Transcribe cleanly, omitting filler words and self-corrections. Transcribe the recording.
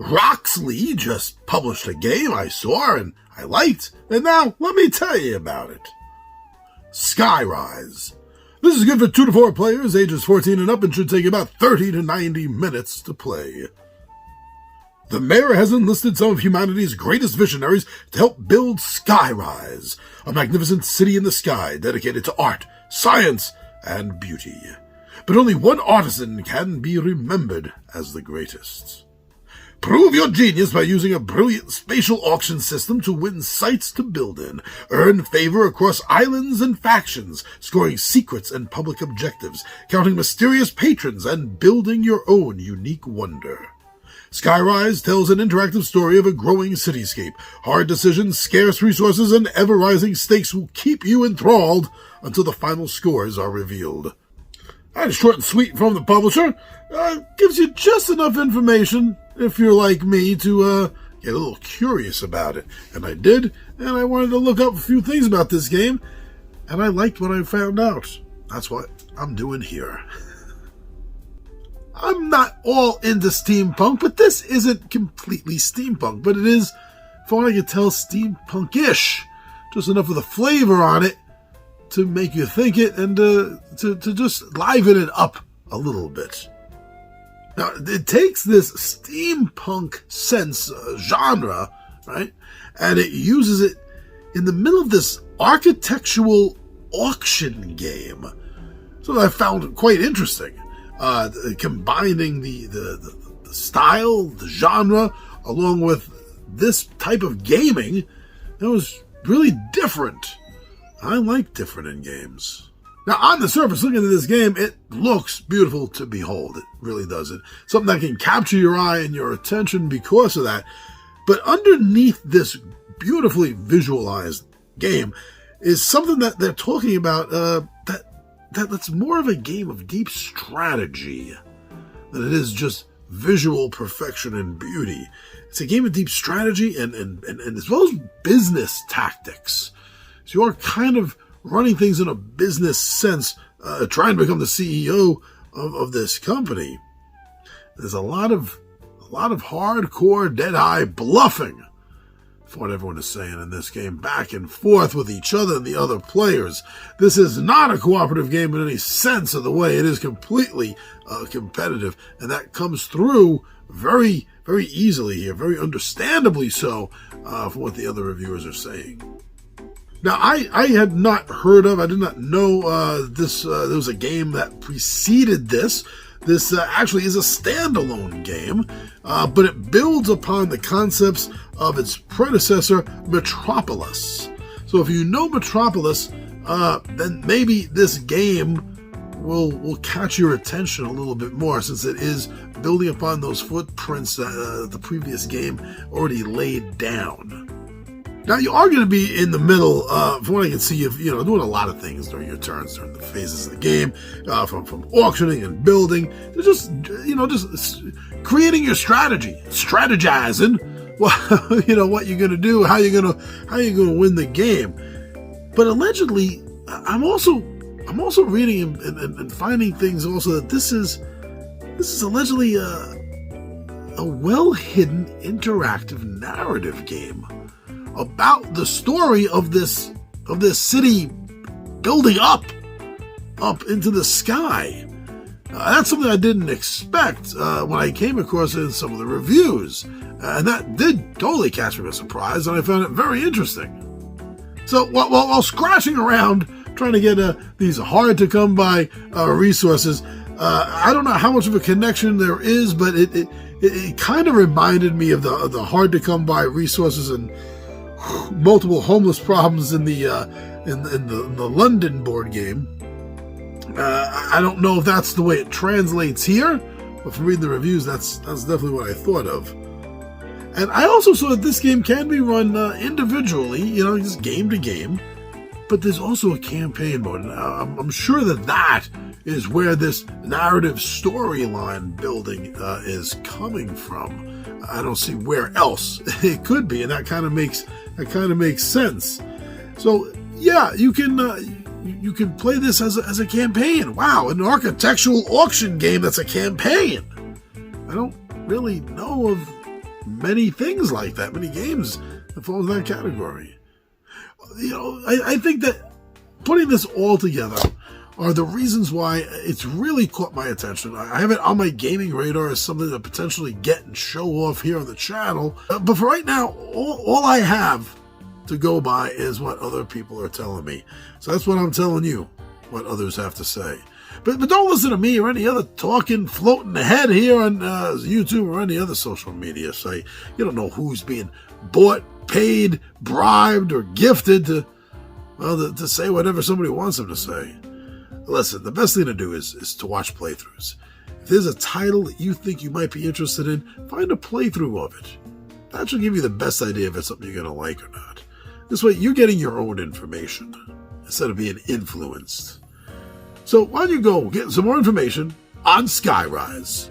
Roxley just published a game I saw and I liked, and now let me tell you about it. Skyrise. This is good for 2 to 4 players, ages 14 and up, and should take about 30 to 90 minutes to play. The mayor has enlisted some of humanity's greatest visionaries to help build Skyrise, a magnificent city in the sky dedicated to art, science, and beauty. But only one artisan can be remembered as the greatest. Prove your genius by using a brilliant spatial auction system to win sites to build in. Earn favor across islands and factions, scoring secrets and public objectives, counting mysterious patrons, and building your own unique wonder. Skyrise tells an interactive story of a growing cityscape. Hard decisions, scarce resources, and ever-rising stakes will keep you enthralled until the final scores are revealed. And short and sweet from the publisher, gives you just enough information, if you're like me, to get a little curious about it. And I did, and I wanted to look up a few things about this game, and I liked what I found out. That's what I'm doing here. I'm not all into steampunk, but this isn't completely steampunk, but it is, from what I can tell, steampunk-ish. Just enough of the flavor on it to make you think it and to just liven it up a little bit. Now, it takes this steampunk sense genre, right, and it uses it in the middle of this architectural auction game. So I found quite interesting. Combining the style, the genre, along with this type of gaming, that was really different. I like different in games. Now, on the surface, looking at this game, it looks beautiful to behold. It really does. It's something that can capture your eye and your attention because of that. But underneath this beautifully visualized game is something that they're talking about that's more of a game of deep strategy than it is just visual perfection and beauty. It's a game of deep strategy and as well as business tactics. So you are kind of running things in a business sense, trying to become the CEO of this company. There's a lot of hardcore, dead-eye bluffing, for what everyone is saying in this game, back and forth with each other and the other players. This is not a cooperative game in any sense of the way. It is completely competitive, and that comes through very, very easily here, very understandably so, from what the other reviewers are saying. Now, I had not heard of, I did not know there was a game that preceded this. This actually is a standalone game, but it builds upon the concepts of its predecessor, Metropolis. So if you know Metropolis, then maybe this game will catch your attention a little bit more, since it is building upon those footprints that the previous game already laid down. Now, you are going to be in the middle, from what I can see, you're doing a lot of things during your turns, during the phases of the game, from auctioning and building, to just creating your strategy, strategizing, what you're going to do, how you're going to win the game. But allegedly, I'm also reading and finding things also that this is allegedly a well-hidden interactive narrative game about the story of this city building up into the sky. That's something I didn't expect when I came across it in some of the reviews, and that did totally catch me by surprise, and I found it very interesting. So while scratching around trying to get these hard to come by resources, I don't know how much of a connection there is, but it kind of reminded me of the hard to come by resources and multiple homeless problems in the London board game. I don't know if that's the way it translates here, but from reading the reviews, that's definitely what I thought of. And I also saw that this game can be run individually, just game to game, but there's also a campaign mode. And I'm sure that is where this narrative storyline building is coming from. I don't see where else it could be, and that kind of makes sense. So yeah, you can play this as a campaign. Wow, an architectural auction game that's a campaign. I don't really know of many things like that, many games that fall in that category. I think that putting this all together are the reasons why it's really caught my attention. I have it on my gaming radar as something to potentially get and show off here on the channel. But for right now, all I have to go by is what other people are telling me. So that's what I'm telling you, what others have to say. But don't listen to me or any other talking, floating ahead here on YouTube or any other social media site. You don't know who's being bought, paid, bribed, or gifted to say whatever somebody wants them to say. Listen, the best thing to do is to watch playthroughs. If there's a title that you think you might be interested in, find a playthrough of it. That should give you the best idea if it's something you're going to like or not. This way, you're getting your own information instead of being influenced. So why don't you go get some more information on Skyrise?